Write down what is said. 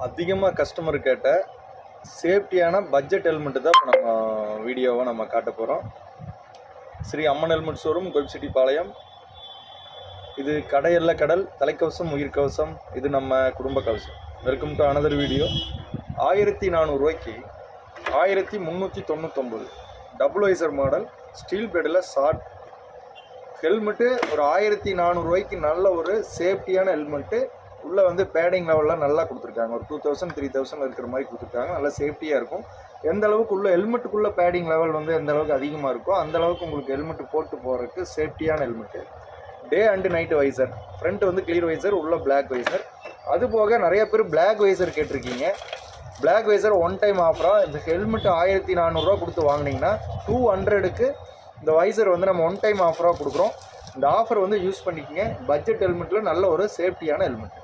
அதிகமாக கஸ்டமர் கேட்ட சேஃப்டியான budget helmet தான் இப்போ நம்ம வீடியோவை நம்ம காட்ட போகிறோம். ஸ்ரீ அம்மன் ஹெல்மெட் ஷோரூம், கோபிச்செட்டி பாளையம். இது கடையல்ல கடல், தலைக்கவசம், உயிர்கவசம். இது நம்ம குடும்ப கவசம். Welcome to another video. 1400 ரூபாய்க்கு 1399 டபுள் வைசர் மாடல் ஸ்டீல் பிளேடில் ஷார்ட் ஹெல்மெட்டு. ஒரு 1400 ரூபாய்க்கு நல்ல ஒரு சேஃப்டியான ஹெல்மெட்டு. உள்ளே வந்து பேடிங் லெவலில் நல்லா கொடுத்துருக்காங்க. ஒரு 2000 3000 இருக்கிற மாதிரி கொடுத்துருக்காங்க. நல்லா சேஃப்டியாக இருக்கும். எந்த அளவுக்கு உள்ள ஹெல்மெட்டுக்குள்ளே பேடிங் லெவல் வந்து எந்த அளவுக்கு அதிகமாக இருக்கோ அந்த அளவுக்கு உங்களுக்கு ஹெல்மெட்டு போட்டு போகிறதுக்கு சேஃப்டியான helmet. Day and night visor. Front வந்து கிளியர் வைசர், உள்ள பிளாக் வைசர். அதுபோக நிறைய பேர் பிளாக் வைசர் கேட்டிருக்கீங்க. பிளாக் வைசர் ஒன் டைம் ஆஃபராக இந்த ஹெல்மெட்டு 1400 ரூபா கொடுத்து வாங்கினீங்கன்னா 200க்கு இந்த வைசர் வந்து நம்ம ஒன் டைம் ஆஃபராக கொடுக்குறோம். இந்த ஆஃபர் வந்து யூஸ் பண்ணிக்கோங்க. பட்ஜெட் ஹெல்மெட்டில் நல்ல ஒரு சேஃப்டியான ஹெல்மெட்.